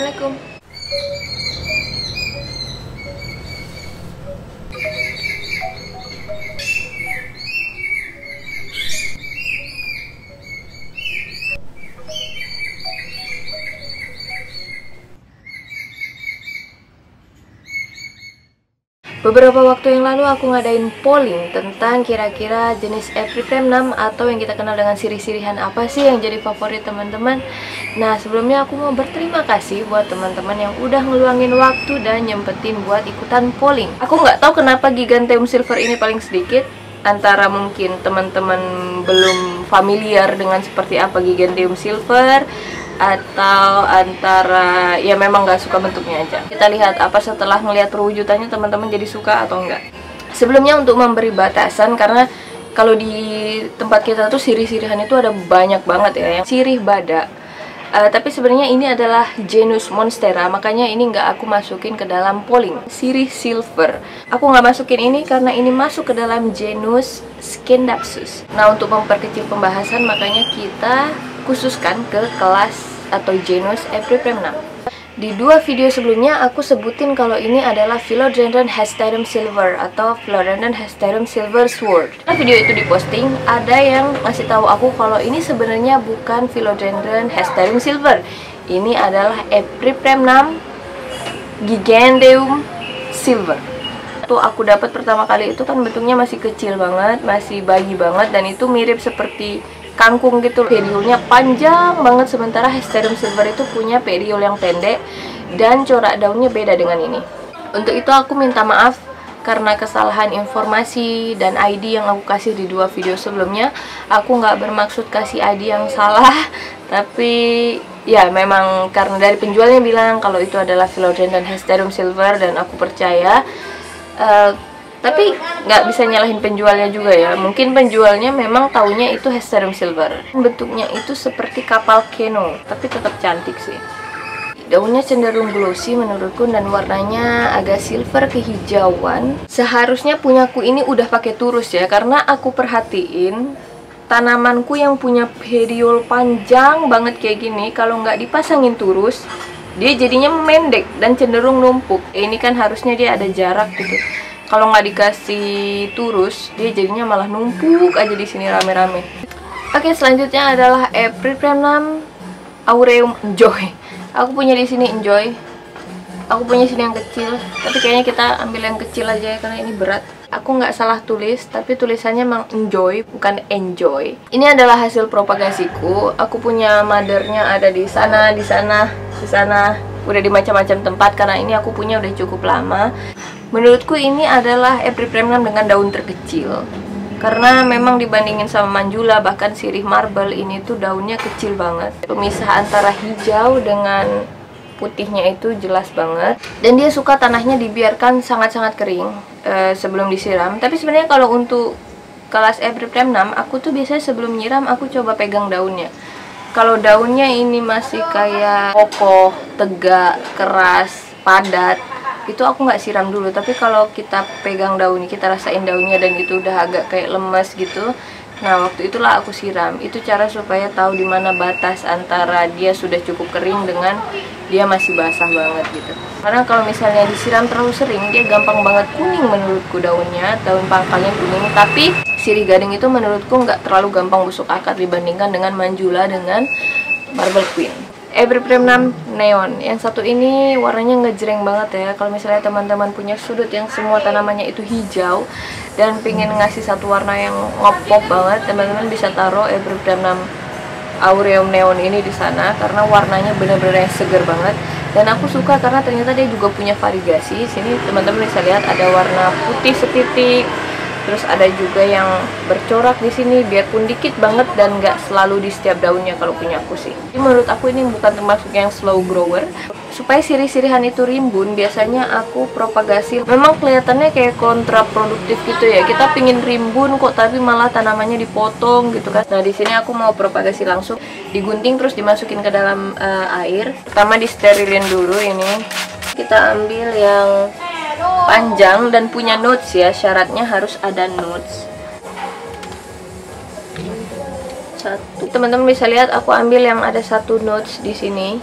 Assalamualaikum. Beberapa waktu yang lalu aku ngadain polling tentang kira-kira jenis Epiprem 6 atau yang kita kenal dengan sirih-sirihan apa sih yang jadi favorit teman-teman. Nah, sebelumnya aku mau berterima kasih buat teman-teman yang udah ngeluangin waktu dan nyempetin buat ikutan polling. Aku nggak tahu kenapa Giganteum Silver ini paling sedikit. Antara mungkin teman-teman belum familiar dengan seperti apa Giganteum Silver, atau antara ya memang nggak suka bentuknya aja. Kita lihat apa setelah ngelihat perwujudannya teman-teman jadi suka atau enggak. Sebelumnya untuk memberi batasan, karena kalau di tempat kita tuh sirih-sirihan itu ada banyak banget ya yang sirih badak. Tapi sebenarnya ini adalah genus Monstera, makanya ini nggak aku masukin ke dalam polling. Sirih silver aku nggak masukin ini karena ini masuk ke dalam genus Scindapsus. Nah, untuk memperkecil pembahasan makanya kita khususkan ke kelas atau genus Epiprem 6. Di dua video sebelumnya aku sebutin kalau ini adalah Philodendron Hesterium Silver atau Philodendron Hesterium Silver Sword. Nah, video itu diposting, ada yang ngasih tahu aku kalau ini sebenarnya bukan Philodendron Hesterium Silver. Ini adalah Epiprem 6 Giganteum Silver. Tuh aku dapat pertama kali itu kan bentuknya masih kecil banget, masih bayi banget, dan itu mirip seperti kangkung gitu. Periolnya panjang banget, sementara Hesterium Silver itu punya periol yang pendek dan corak daunnya beda dengan ini. Untuk itu aku minta maaf karena kesalahan informasi dan ID yang aku kasih di dua video sebelumnya. Aku nggak bermaksud kasih ID yang salah, tapi ya memang karena dari penjualnya bilang kalau itu adalah Philodendron Hesterium Silver dan aku percaya. Tapi nggak bisa nyalahin penjualnya juga ya. Mungkin penjualnya memang taunya itu Hesterium Silver. Bentuknya itu seperti kapal keno, tapi tetap cantik sih. Daunnya cenderung glossy menurutku dan warnanya agak silver kehijauan. Seharusnya punyaku ini udah pakai turus ya, karena aku perhatiin tanamanku yang punya periol panjang banget kayak gini, kalau nggak dipasangin turus dia jadinya memendek dan cenderung numpuk. Ini kan harusnya dia ada jarak gitu. Kalau nggak dikasih turus, dia jadinya malah numpuk aja di sini rame-rame. Oke, selanjutnya adalah Epiprem 6 Aureum Enjoy. Aku punya di sini Enjoy. Aku punya sini yang kecil, tapi kayaknya kita ambil yang kecil aja ya, karena ini berat. Aku nggak salah tulis, tapi tulisannya memang Enjoy, bukan Enjoy. Ini adalah hasil propagasiku. Aku punya mothernya ada di sana, di sana, di sana. Udah di macam-macam tempat karena ini aku punya udah cukup lama. Menurutku ini adalah Epiprem 6 dengan daun terkecil. Karena memang dibandingin sama Manjula, bahkan sirih marble, ini tuh daunnya kecil banget. Pemisah antara hijau dengan putihnya itu jelas banget. Dan dia suka tanahnya dibiarkan sangat-sangat kering sebelum disiram. Tapi sebenarnya kalau untuk kelas Epiprem 6, aku tuh biasanya sebelum nyiram aku coba pegang daunnya. Kalau daunnya ini masih kayak kokoh, tegak, keras, padat, itu aku nggak siram dulu. Tapi kalau kita pegang daunnya, kita rasain daunnya dan itu udah agak kayak lemas gitu, nah waktu itulah aku siram. Itu cara supaya tahu di mana batas antara dia sudah cukup kering dengan dia masih basah banget gitu. Karena kalau misalnya disiram terlalu sering, dia gampang banget kuning menurutku daunnya, daun pangkalnya kuning. Tapi sirih gading itu menurutku nggak terlalu gampang busuk akar dibandingkan dengan Manjula dengan Marble Queen. Epiprem 6 Neon. Yang satu ini warnanya ngejreng banget ya. Kalau misalnya teman-teman punya sudut yang semua tanamannya itu hijau dan pengen ngasih satu warna yang ngepop banget, teman-teman bisa taruh Epiprem 6 Aureum Neon ini di sana karena warnanya benar-benar yang seger banget. Dan aku suka karena ternyata dia juga punya variegasi. Sini teman-teman bisa lihat ada warna putih setitik, terus ada juga yang bercorak di sini, biarpun dikit banget dan nggak selalu di setiap daunnya kalau punya aku sih. Jadi menurut aku ini bukan termasuk yang slow grower. Supaya sirih-sirihan itu rimbun, biasanya aku propagasi. Memang kelihatannya kayak kontraproduktif gitu ya. Kita pingin rimbun kok, tapi malah tanamannya dipotong gitu kan. Nah di sini aku mau propagasi langsung, digunting terus dimasukin ke dalam air. Pertama disterilin dulu ini. Kita ambil yang panjang dan punya notes ya, syaratnya harus ada notes. Satu, teman-teman bisa lihat aku ambil yang ada satu notes di sini.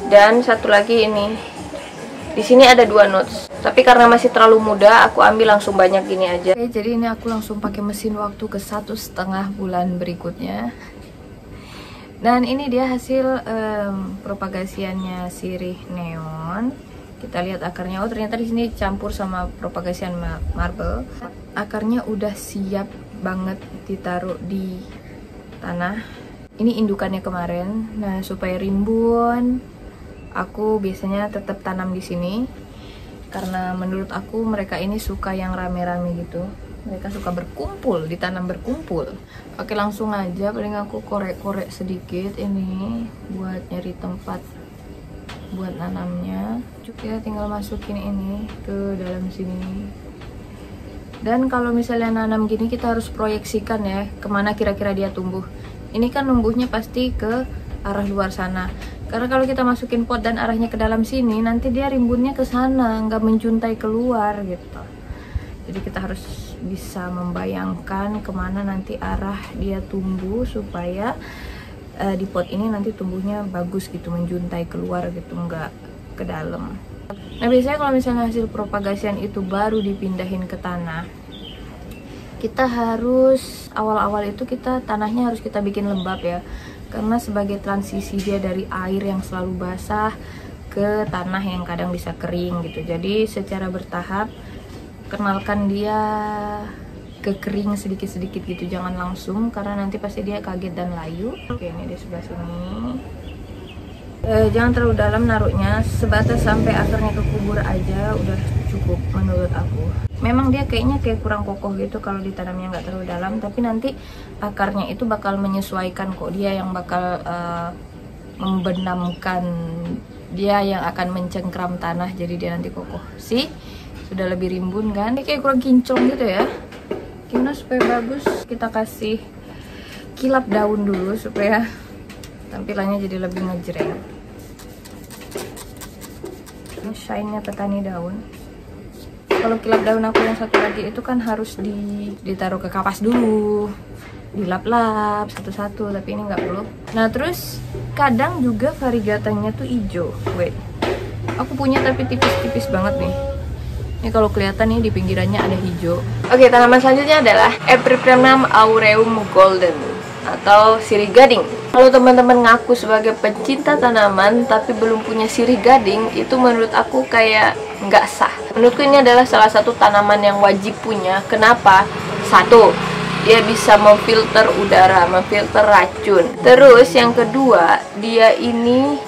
Dan satu lagi ini. Di sini ada 2 notes. Tapi karena masih terlalu muda, aku ambil langsung banyak gini aja. Oke, jadi ini aku langsung pakai mesin waktu ke 1,5 bulan berikutnya. Dan ini dia hasil propagasiannya sirih neon. Kita lihat akarnya. Oh, ternyata di sini campur sama propagasian marble. Akarnya udah siap banget ditaruh di tanah. Ini indukannya kemarin. Nah, supaya rimbun, aku biasanya tetap tanam di sini. Karena menurut aku mereka ini suka yang rame-rame gitu. Mereka suka berkumpul, ditanam berkumpul. Oke, langsung aja. Paling aku korek-korek sedikit ini buat nyari tempat buat nanamnya. Kita tinggal masukin ini ke dalam sini. Dan kalau misalnya nanam gini, kita harus proyeksikan ya kemana kira-kira dia tumbuh. Ini kan numbuhnya pasti ke arah luar sana. Karena kalau kita masukin pot dan arahnya ke dalam sini, nanti dia rimbunnya ke sana, nggak menjuntai keluar gitu. Jadi kita harus bisa membayangkan kemana nanti arah dia tumbuh supaya di pot ini nanti tumbuhnya bagus gitu, menjuntai keluar gitu, nggak ke dalam. Nah, biasanya kalau misalnya hasil propagasian itu baru dipindahin ke tanah, kita harus awal-awal itu tanahnya harus kita bikin lembab ya, karena sebagai transisi dia dari air yang selalu basah ke tanah yang kadang bisa kering gitu. Jadi secara bertahap kenalkan dia ke kering sedikit-sedikit gitu, jangan langsung karena nanti pasti dia kaget dan layu. Oke, ini di sebelah sini. Jangan terlalu dalam naruhnya, sebatas sampai akarnya kekubur aja udah cukup menurut aku. Memang dia kayaknya kayak kurang kokoh gitu kalau ditanamnya nggak terlalu dalam, tapi nanti akarnya itu bakal menyesuaikan kok. Dia yang bakal membenamkan, dia yang akan mencengkram tanah, jadi dia nanti kokoh. Sih, sudah lebih rimbun kan? Ini kayak kurang kinclong gitu ya. Gimana supaya bagus? Kita kasih kilap daun dulu supaya tampilannya jadi lebih ngejreng. Shine-nya petani daun. Kalau kilap daun aku yang satu lagi itu kan harus ditaruh ke kapas dulu, dilap-lap satu-satu, tapi ini nggak perlu. Nah, terus kadang juga variegatanya tuh hijau. Wait, aku punya tapi tipis-tipis banget nih. Ini kalau kelihatan nih di pinggirannya ada hijau. Oke, tanaman selanjutnya adalah Epipremnum aureum golden atau sirih gading. Kalau teman-teman ngaku sebagai pencinta tanaman tapi belum punya sirih gading, itu menurut aku kayak nggak sah. Menurutku ini adalah salah satu tanaman yang wajib punya. Kenapa? Satu, dia bisa memfilter udara, memfilter racun. Terus yang kedua, dia ini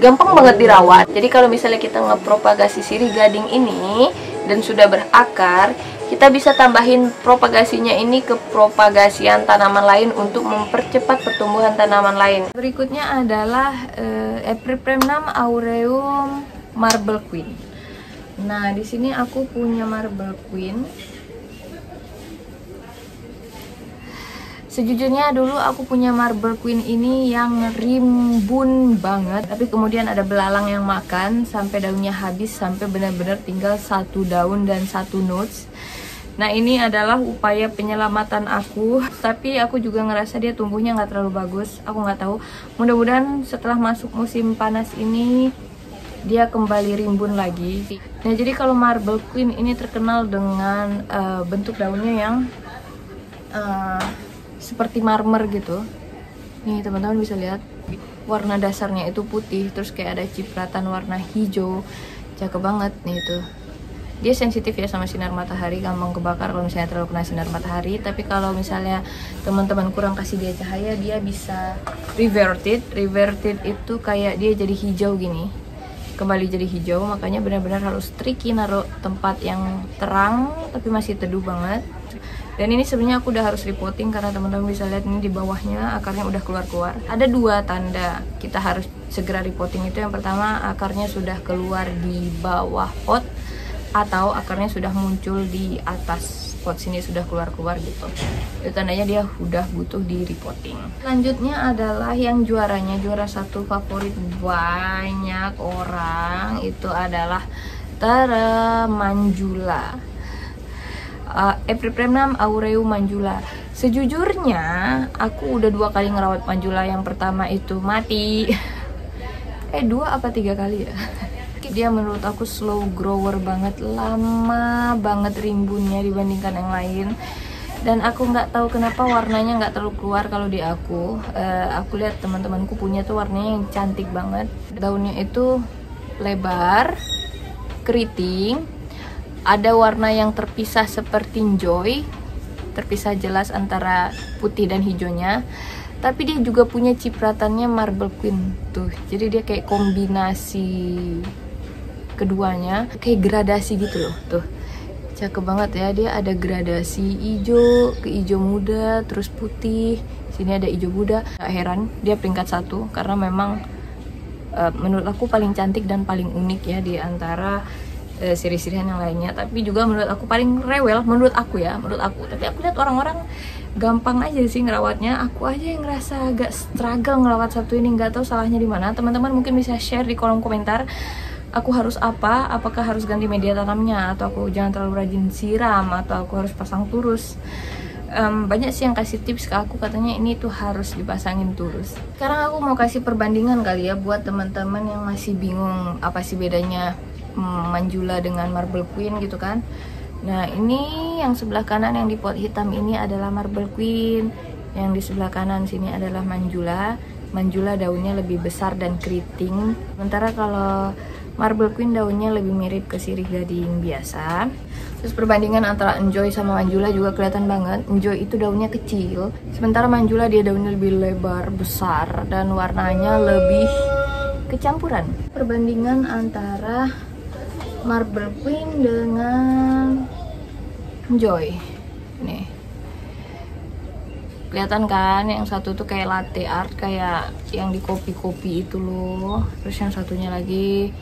gampang banget dirawat. Jadi kalau misalnya kita ngepropagasi sirih gading ini dan sudah berakar, kita bisa tambahin propagasinya ini ke propagasian tanaman lain untuk mempercepat pertumbuhan tanaman lain. Berikutnya adalah Epipremnum aureum marble queen. Nah, di sini aku punya marble queen. Sejujurnya dulu aku punya marble queen ini yang rimbun banget, tapi kemudian ada belalang yang makan sampai daunnya habis, sampai benar-benar tinggal 1 daun dan 1 notes. Nah, ini adalah upaya penyelamatan aku, tapi aku juga ngerasa dia tumbuhnya nggak terlalu bagus. Aku nggak tahu, mudah-mudahan setelah masuk musim panas ini dia kembali rimbun lagi. Nah, jadi kalau marble queen ini terkenal dengan bentuk daunnya yang seperti marmer gitu. Nih teman-teman bisa lihat, warna dasarnya itu putih, terus kayak ada cipratan warna hijau. Cakep banget nih itu. Dia sensitif ya sama sinar matahari, gampang kebakar kalau misalnya terlalu kena sinar matahari. Tapi kalau misalnya teman-teman kurang kasih dia cahaya, dia bisa reverted. Reverted itu kayak dia jadi hijau gini, kembali jadi hijau. Makanya benar-benar harus tricky naruh tempat yang terang tapi masih teduh banget. Dan ini sebenarnya aku udah harus repotting karena teman-teman bisa lihat ini di bawahnya akarnya udah keluar-keluar. Ada 2 tanda kita harus segera repotting itu. Yang pertama, akarnya sudah keluar di bawah pot atau akarnya sudah muncul di atas pot sini, sudah keluar-keluar gitu. Itu tandanya dia udah butuh di repotting. Selanjutnya adalah yang juaranya, juara 1 favorit banyak orang, itu adalah Manjula. Epipremnum aureum manjula. Sejujurnya aku udah 2 kali ngerawat manjula. Yang pertama itu mati, 2 apa 3 kali ya. Dia menurut aku slow grower banget, lama banget rimbunnya dibandingkan yang lain. Dan aku nggak tahu kenapa warnanya nggak terlalu keluar kalau di aku. Aku lihat teman-temanku punya tuh warnanya yang cantik banget. Daunnya itu lebar, keriting, ada warna yang terpisah seperti Enjoy, terpisah jelas antara putih dan hijaunya. Tapi dia juga punya cipratannya Marble Queen tuh. Jadi dia kayak kombinasi keduanya, kayak gradasi gitu loh tuh. Cakep banget ya, dia ada gradasi hijau ke hijau muda, terus putih, sini ada hijau muda. Gak heran dia peringkat 1 karena memang menurut aku paling cantik dan paling unik ya di antara siri-sirian yang lainnya. Tapi juga menurut aku paling rewel, menurut aku ya, menurut aku. Tapi aku lihat orang-orang gampang aja sih ngerawatnya. Aku aja yang ngerasa agak struggle ngerawat satu ini, nggak tahu salahnya di mana. Teman-teman mungkin bisa share di kolom komentar. Aku harus apa? Apakah harus ganti media tanamnya, atau aku jangan terlalu rajin siram, atau aku harus pasang turus? Banyak sih yang kasih tips ke aku, katanya ini tuh harus dipasangin turus. Sekarang aku mau kasih perbandingan kali ya buat teman-teman yang masih bingung apa sih bedanya Manjula dengan Marble Queen gitu kan. Nah, ini yang sebelah kanan yang di pot hitam ini adalah Marble Queen, yang di sebelah kanan sini adalah Manjula. Manjula daunnya lebih besar dan keriting, sementara kalau Marble Queen daunnya lebih mirip ke sirih gading biasa. Terus perbandingan antara Enjoy sama Manjula juga kelihatan banget. Enjoy itu daunnya kecil, sementara Manjula dia daunnya lebih lebar, besar, dan warnanya lebih kecampuran. Perbandingan antara Marble Queen dengan Enjoy. Nih. Kelihatan kan, yang satu tuh kayak latte art, kayak yang di kopi-kopi itu loh. Terus yang satunya lagi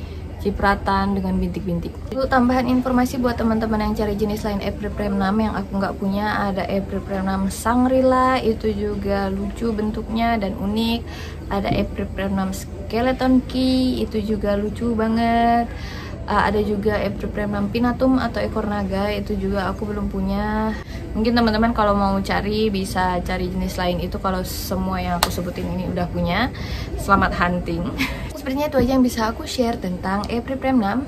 cipratan dengan bintik-bintik. Itu tambahan informasi buat teman-teman yang cari jenis lain April Prem 6 yang aku nggak punya. Ada April Prem 6 Shangri-La, itu juga lucu bentuknya dan unik. Ada April Prem 6 Skeleton Key, itu juga lucu banget. Ada juga April Prem 6 Pinatum atau ekor naga, itu juga aku belum punya. Mungkin teman-teman kalau mau cari bisa cari jenis lain itu kalau semua yang aku sebutin ini udah punya. Selamat hunting. Sepertinya itu aja yang bisa aku share tentang April Prem 6.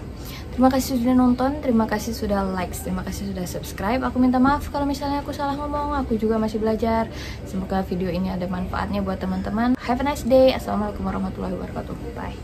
Terima kasih sudah nonton, terima kasih sudah like, terima kasih sudah subscribe. Aku minta maaf kalau misalnya aku salah ngomong, aku juga masih belajar. Semoga video ini ada manfaatnya buat teman-teman. Have a nice day. Assalamualaikum warahmatullahi wabarakatuh. Bye.